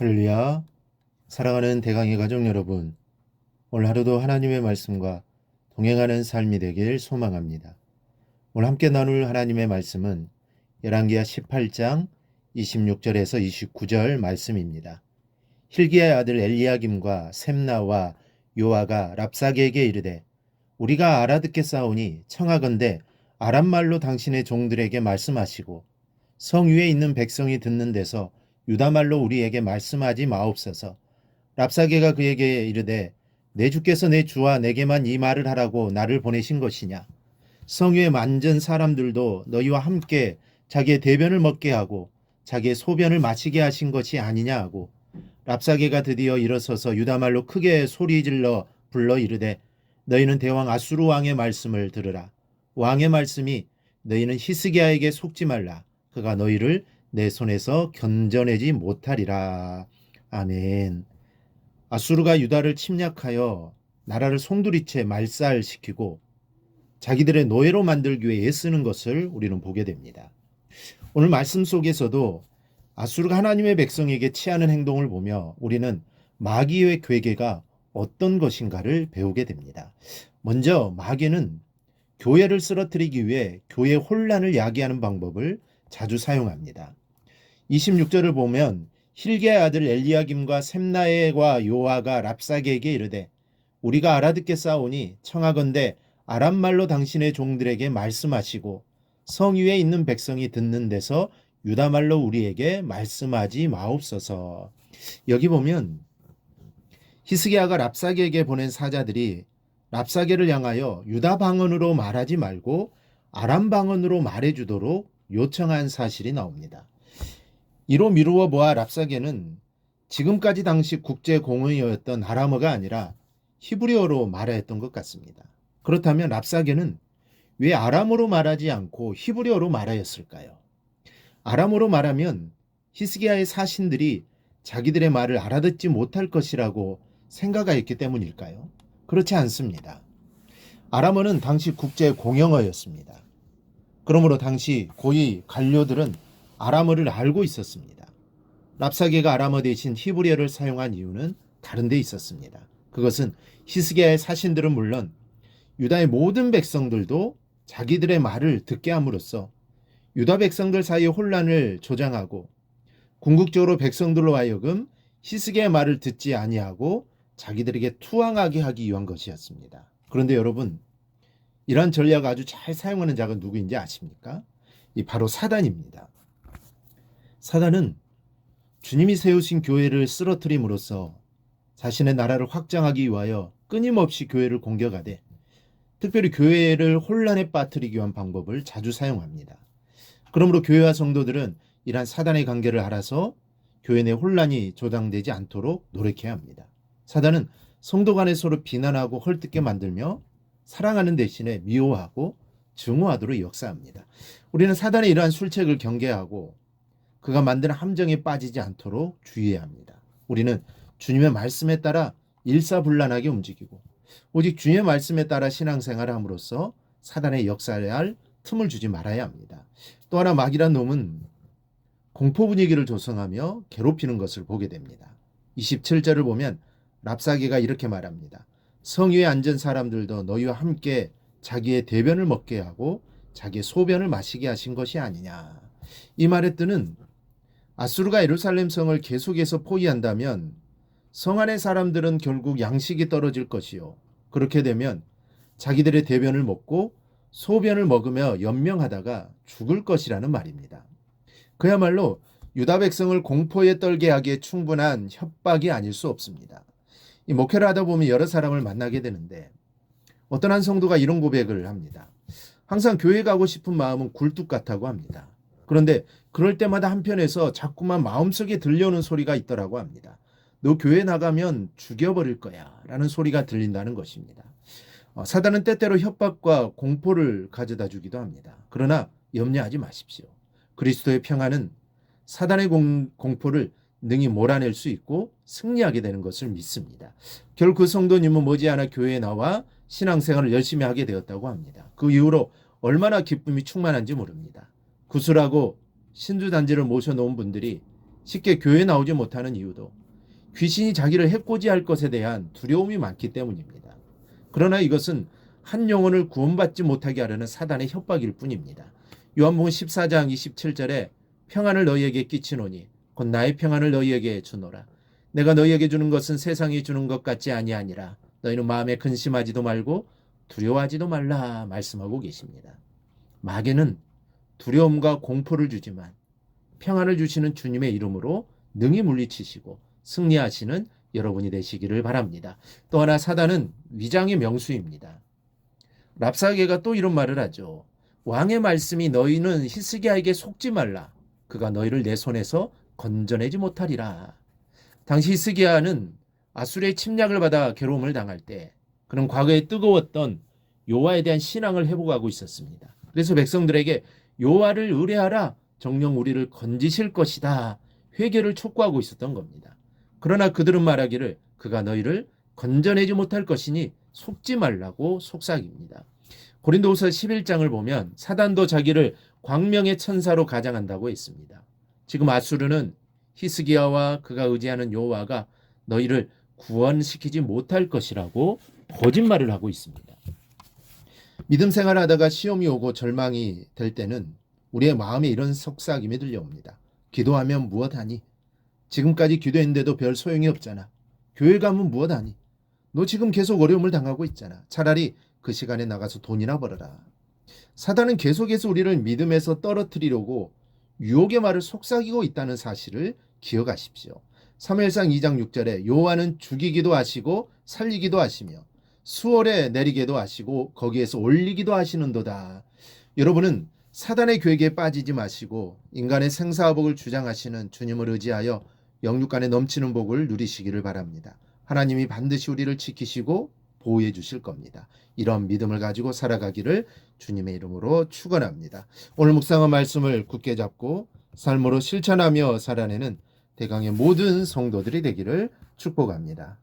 할렐루야. 사랑하는 대강의 가족 여러분, 오늘 하루도 하나님의 말씀과 동행하는 삶이 되길 소망합니다. 오늘 함께 나눌 하나님의 말씀은 열왕기하 18장 26절에서 29절 말씀입니다. hil기야의 아들 엘리야김과 셈나와 요아가 랍사게에게 이르되 우리가 알아듣겠사오니 청하건대 아람말로 당신의 종들에게 말씀하시고 성 위에 있는 백성이 듣는 데서 유다말로 우리에게 말씀하지 마옵소서. 랍사게가 그에게 이르되 내 주께서 내 주와 내게만 이 말을 하라고 나를 보내신 것이냐. 성 위에 만전 사람들도 너희와 함께 자기의 대변을 먹게 하고 자기의 소변을 마시게 하신 것이 아니냐 하고, 랍사게가 드디어 일어서서 유다말로 크게 소리질러 불러 이르되 너희는 대왕 아수르 왕의 말씀을 들으라. 왕의 말씀이 너희는 히스기야에게 속지 말라. 그가 너희를 내 손에서 견뎌내지 못하리라. 아멘. 아수르가 유다를 침략하여 나라를 송두리째 말살시키고 자기들의 노예로 만들기 위해 애쓰는 것을 우리는 보게 됩니다. 오늘 말씀 속에서도 아수르가 하나님의 백성에게 취하는 행동을 보며 우리는 마귀의 괴계가 어떤 것인가를 배우게 됩니다. 먼저 마귀는 교회를 쓰러뜨리기 위해 교회 혼란을 야기하는 방법을 자주 사용합니다. 26절을 보면 hil기야의 아들 엘리야김과 셈나에와 요아가 랍사게에게 이르되 우리가 알아듣겠사오니 청하건대 아람말로 당신의 종들에게 말씀하시고 성 위에 있는 백성이 듣는 데서 유다말로 우리에게 말씀하지 마옵소서. 여기 보면 히스기야가 랍사게에게 보낸 사자들이 랍사게를 향하여 유다 방언으로 말하지 말고 아람 방언으로 말해주도록 요청한 사실이 나옵니다. 이로 미루어 보아 랍사게는 지금까지 당시 국제 공용어였던 아람어가 아니라 히브리어로 말하였던 것 같습니다. 그렇다면 랍사게는 왜 아람어로 말하지 않고 히브리어로 말하였을까요? 아람어로 말하면 히스기야의 사신들이 자기들의 말을 알아듣지 못할 것이라고 생각하였기 때문일까요? 그렇지 않습니다. 아람어는 당시 국제 공용어였습니다. 그러므로 당시 고위 관료들은 아람어를 알고 있었습니다. 랍사게가 아람어 대신 히브리어를 사용한 이유는 다른 데 있었습니다. 그것은 히스기야의 사신들은 물론 유다의 모든 백성들도 자기들의 말을 듣게 함으로써 유다 백성들 사이의 혼란을 조장하고 궁극적으로 백성들로 하여금 히스기야의 말을 듣지 아니하고 자기들에게 투항하게 하기 위한 것이었습니다. 그런데 여러분, 이러한 전략을 아주 잘 사용하는 자가 누구인지 아십니까? 이 바로 사단입니다. 사단은 주님이 세우신 교회를 쓰러뜨림으로써 자신의 나라를 확장하기 위하여 끊임없이 교회를 공격하되 특별히 교회를 혼란에 빠뜨리기 위한 방법을 자주 사용합니다. 그러므로 교회와 성도들은 이러한 사단의 관계를 알아서 교회 내 혼란이 조장되지 않도록 노력해야 합니다. 사단은 성도 간에 서로 비난하고 헐뜯게 만들며 사랑하는 대신에 미워하고 증오하도록 역사합니다. 우리는 사단의 이러한 술책을 경계하고 그가 만든 함정에 빠지지 않도록 주의해야 합니다. 우리는 주님의 말씀에 따라 일사불란하게 움직이고 오직 주님의 말씀에 따라 신앙생활을 함으로써 사단의 역사에 할 틈을 주지 말아야 합니다. 또 하나 마귀란 놈은 공포 분위기를 조성하며 괴롭히는 것을 보게 됩니다. 27절을 보면 랍사게가 이렇게 말합니다. 성 위에 앉은 사람들도 너희와 함께 자기의 대변을 먹게 하고 자기의 소변을 마시게 하신 것이 아니냐. 이 말의 뜻은 아수르가 예루살렘 성을 계속해서 포위한다면 성 안의 사람들은 결국 양식이 떨어질 것이요. 그렇게 되면 자기들의 대변을 먹고 소변을 먹으며 연명하다가 죽을 것이라는 말입니다. 그야말로 유다 백성을 공포에 떨게 하기에 충분한 협박이 아닐 수 없습니다. 이 목회를 하다 보면 여러 사람을 만나게 되는데 어떤 한 성도가 이런 고백을 합니다. 항상 교회 가고 싶은 마음은 굴뚝 같다고 합니다. 그런데 그럴 때마다 한편에서 자꾸만 마음속에 들려오는 소리가 있더라고 합니다. 너 교회 나가면 죽여버릴 거야 라는 소리가 들린다는 것입니다. 사단은 때때로 협박과 공포를 가져다 주기도 합니다. 그러나 염려하지 마십시오. 그리스도의 평안은 사단의 공포를 능히 몰아낼 수 있고 승리하게 되는 것을 믿습니다. 결국 그 성도님은 머지않아 교회에 나와 신앙생활을 열심히 하게 되었다고 합니다. 그 이후로 얼마나 기쁨이 충만한지 모릅니다. 구슬하고 신주단지를 모셔놓은 분들이 쉽게 교회에 나오지 못하는 이유도 귀신이 자기를 해코지할 것에 대한 두려움이 많기 때문입니다. 그러나 이것은 한 영혼을 구원받지 못하게 하려는 사단의 협박일 뿐입니다. 요한복음 14장 27절에 평안을 너희에게 끼치노니 곧 나의 평안을 너희에게 주노라. 내가 너희에게 주는 것은 세상이 주는 것 같지 아니하니라. 너희는 마음에 근심하지도 말고 두려워하지도 말라 말씀하고 계십니다. 마귀는 두려움과 공포를 주지만 평안을 주시는 주님의 이름으로 능히 물리치시고 승리하시는 여러분이 되시기를 바랍니다. 또 하나 사단은 위장의 명수입니다. 랍사게가 또 이런 말을 하죠. 왕의 말씀이 너희는 히스기야에게 속지 말라. 그가 너희를 내 손에서 건져내지 못하리라. 당시 히스기야는 아수르의 침략을 받아 괴로움을 당할 때 그는 과거에 뜨거웠던 여호와에 대한 신앙을 회복하고 있었습니다. 그래서 백성들에게 여호와를 의뢰하라. 정녕 우리를 건지실 것이다. 회개를 촉구하고 있었던 겁니다. 그러나 그들은 말하기를 그가 너희를 건져내지 못할 것이니 속지 말라고 속삭입니다. 고린도후서 11장을 보면 사단도 자기를 광명의 천사로 가장한다고 했습니다. 지금 아수르는 히스기야와 그가 의지하는 여호와가 너희를 구원시키지 못할 것이라고 거짓말을 하고 있습니다. 믿음 생활하다가 시험이 오고 절망이 될 때는 우리의 마음에 이런 속삭임이 들려옵니다. 기도하면 무엇하니? 지금까지 기도했는데도 별 소용이 없잖아. 교회 가면 무엇하니? 너 지금 계속 어려움을 당하고 있잖아. 차라리 그 시간에 나가서 돈이나 벌어라. 사단은 계속해서 우리를 믿음에서 떨어뜨리려고 유혹의 말을 속삭이고 있다는 사실을 기억하십시오. 사무엘상 2장 6절에 여호와는 죽이기도 하시고 살리기도 하시며 수월에 내리기도 하시고 거기에서 올리기도 하시는도다. 여러분은 사단의 괴계에 빠지지 마시고 인간의 생사화복을 주장하시는 주님을 의지하여 영육간에 넘치는 복을 누리시기를 바랍니다. 하나님이 반드시 우리를 지키시고 보호해 주실 겁니다. 이런 믿음을 가지고 살아가기를 주님의 이름으로 축원합니다. 오늘 묵상한 말씀을 굳게 잡고 삶으로 실천하며 살아내는 대강의 모든 성도들이 되기를 축복합니다.